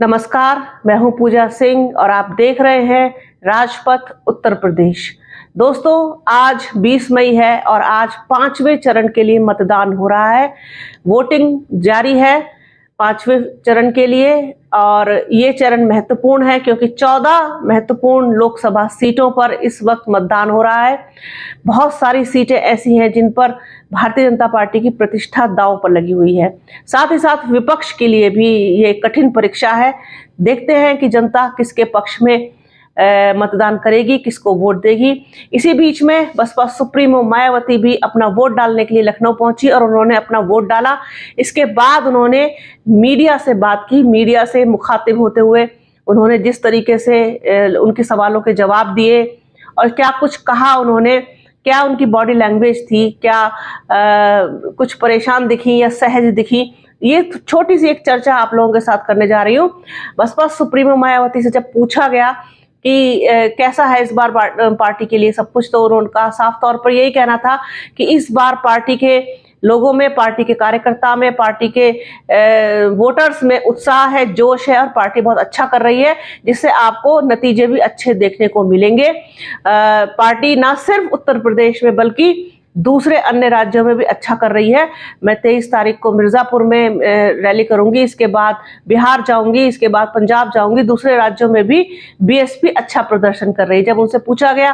नमस्कार, मैं हूं पूजा सिंह और आप देख रहे हैं राजपथ उत्तर प्रदेश। दोस्तों, आज 20 मई है और आज 5वें चरण के लिए मतदान हो रहा है। वोटिंग जारी है 5वें चरण के लिए और ये चरण महत्वपूर्ण है क्योंकि 14 महत्वपूर्ण लोकसभा सीटों पर इस वक्त मतदान हो रहा है। बहुत सारी सीटें ऐसी हैं जिन पर भारतीय जनता पार्टी की प्रतिष्ठा दांव पर लगी हुई है। साथ ही साथ विपक्ष के लिए भी ये कठिन परीक्षा है। देखते हैं कि जनता किसके पक्ष में मतदान करेगी, किसको वोट देगी। इसी बीच में बसपा सुप्रीमो मायावती भी अपना वोट डालने के लिए लखनऊ पहुंची और उन्होंने अपना वोट डाला। इसके बाद उन्होंने मीडिया से बात की। मीडिया से मुखातिब होते हुए उन्होंने जिस तरीके से उनके सवालों के जवाब दिए और क्या कुछ कहा उन्होंने, क्या उनकी बॉडी लैंग्वेज थी, क्या कुछ परेशान दिखी या सहज दिखी, ये छोटी सी एक चर्चा आप लोगों के साथ करने जा रही हूँ। बसपा सुप्रीमो मायावती से जब पूछा गया कि कैसा है इस बार पार्टी के लिए सब कुछ, तो उनका साफ तौर पर यही कहना था कि इस बार पार्टी के लोगों में, पार्टी के कार्यकर्ता में, पार्टी के वोटर्स में उत्साह है, जोश है और पार्टी बहुत अच्छा कर रही है, जिससे आपको नतीजे भी अच्छे देखने को मिलेंगे। पार्टी ना सिर्फ उत्तर प्रदेश में बल्कि दूसरे अन्य राज्यों में भी अच्छा कर रही है। मैं 23 तारीख को मिर्जापुर में रैली करूंगी, इसके बाद बिहार जाऊंगी, इसके बाद पंजाब जाऊंगी। दूसरे राज्यों में भी बीएसपी अच्छा प्रदर्शन कर रही है। जब उनसे पूछा गया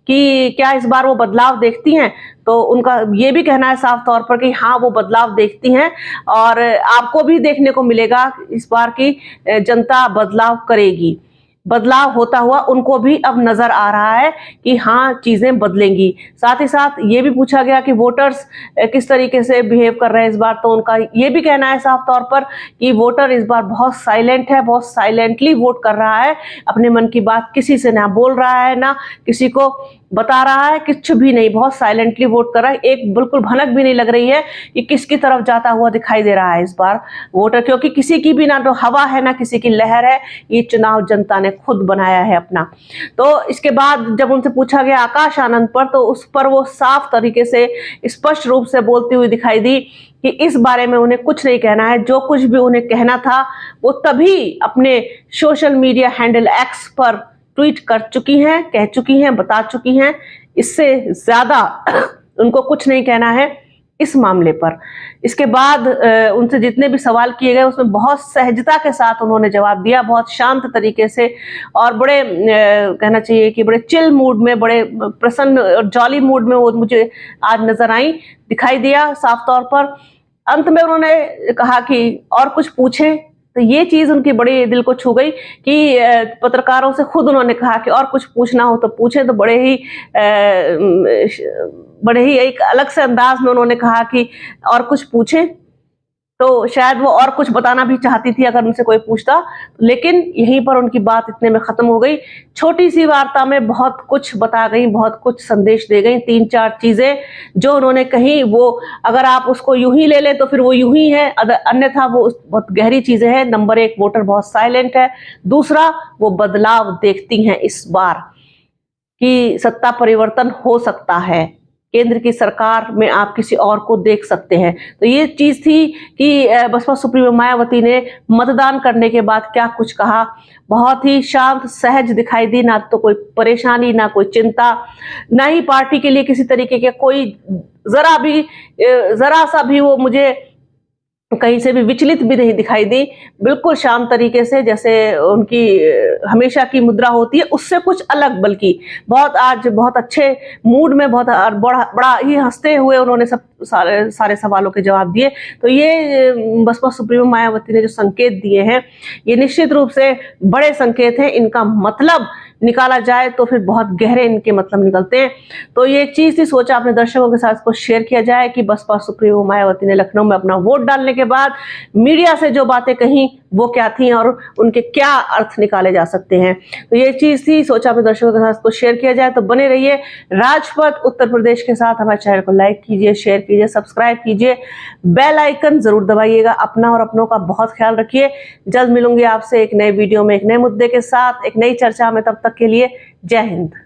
कि क्या इस बार वो बदलाव देखती हैं, तो उनका ये भी कहना है साफ तौर पर कि हाँ, वो बदलाव देखती हैं और आपको भी देखने को मिलेगा इस बार की जनता बदलाव करेगी। बदलाव होता हुआ उनको भी अब नजर आ रहा है कि हाँ, चीजें बदलेंगी। साथ ही साथ ये भी पूछा गया कि वोटर्स किस तरीके से बिहेव कर रहे हैं इस बार, तो उनका ये भी कहना है साफ तौर पर कि वोटर इस बार बहुत साइलेंट है, बहुत साइलेंटली वोट कर रहा है, अपने मन की बात किसी से ना बोल रहा है, ना किसी को बता रहा है, कुछ भी नहीं, बहुत साइलेंटली वोट कर रहा है। एक बिल्कुल भनक भी नहीं लग रही है कि किसकी तरफ जाता हुआ दिखाई दे रहा है इस बार वोटर, क्योंकि किसी की भी ना तो हवा है ना किसी की लहर है। ये चुनाव जनता ने खुद बनाया है अपना। तो इसके बाद जब उनसे पूछा गया आकाश आनंद पर, तो उस पर वो साफ तरीके से स्पष्ट रूप से बोलती हुई दिखाई दी कि इस बारे में उन्हें कुछ नहीं कहना है। जो कुछ भी उन्हें कहना था वो तभी अपने सोशल मीडिया हैंडल एक्स पर ट्वीट कर चुकी हैं, कह चुकी हैं, बता चुकी हैं। इससे ज्यादा उनको कुछ नहीं कहना है इस मामले पर। इसके बाद उनसे जितने भी सवाल किए गए उसमें बहुत सहजता के साथ उन्होंने जवाब दिया, बहुत शांत तरीके से और बड़े कहना चाहिए कि बड़े चिल मूड में, बड़े प्रसन्न और जॉली मूड में वो मुझे आज नजर आई, दिखाई दिया साफ तौर पर। अंत में उन्होंने कहा कि और कुछ पूछें, तो ये चीज उनकी बड़ी दिल को छू गई कि पत्रकारों से खुद उन्होंने कहा कि और कुछ पूछना हो तो पूछे। तो बड़े ही एक अलग से अंदाज में उन्होंने कहा कि और कुछ पूछें। तो शायद वो और कुछ बताना भी चाहती थी अगर उनसे कोई पूछता, लेकिन यहीं पर उनकी बात इतने में खत्म हो गई। छोटी सी वार्ता में बहुत कुछ बता गई, बहुत कुछ संदेश दे गई। 3-4 चीजें जो उन्होंने कही, वो अगर आप उसको यूं ही ले लें तो फिर वो यूं ही है, अन्यथा वो बहुत गहरी चीजें हैं। नंबर 1, वोटर बहुत साइलेंट है। दूसरा, वो बदलाव देखती हैं इस बार कि सत्ता परिवर्तन हो सकता है, केंद्र की सरकार में आप किसी और को देख सकते हैं। तो ये चीज थी कि बसपा सुप्रीमो मायावती ने मतदान करने के बाद क्या कुछ कहा। बहुत ही शांत, सहज दिखाई दी, ना तो कोई परेशानी, ना कोई चिंता, ना ही पार्टी के लिए किसी तरीके के कोई जरा सा भी वो मुझे कहीं से भी विचलित भी नहीं दिखाई दी। बिल्कुल शांत तरीके से, जैसे उनकी हमेशा की मुद्रा होती है, उससे कुछ अलग, बल्कि आज बहुत अच्छे मूड में, बहुत बड़ा ही हंसते हुए उन्होंने सारे सवालों के जवाब दिए। तो ये बसपा सुप्रीमो मायावती ने जो संकेत दिए हैं, ये निश्चित रूप से बड़े संकेत हैं। इनका मतलब निकाला जाए तो फिर बहुत गहरे इनके मतलब निकलते हैं। तो ये चीज ही सोचा अपने दर्शकों के साथ इसको शेयर किया जाए कि बसपा सुप्रीमो मायावती ने लखनऊ में अपना वोट डालने के बाद मीडिया से जो बातें कही वो क्या थी और उनके क्या अर्थ निकाले जा सकते हैं। तो ये चीज थी, सोचा अपने दर्शकों के साथ इसको शेयर किया जाए। तो बने रहिए राजपथ उत्तर प्रदेश के साथ। हमारे चैनल को लाइक कीजिए, शेयर कीजिए, सब्सक्राइब कीजिए, बेल आइकन जरूर दबाइएगा। अपना और अपनों का बहुत ख्याल रखिए। जल्द मिलूंगी आपसे एक नए वीडियो में, एक नए मुद्दे के साथ, एक नई चर्चा में। तब तक के लिए जय हिंद।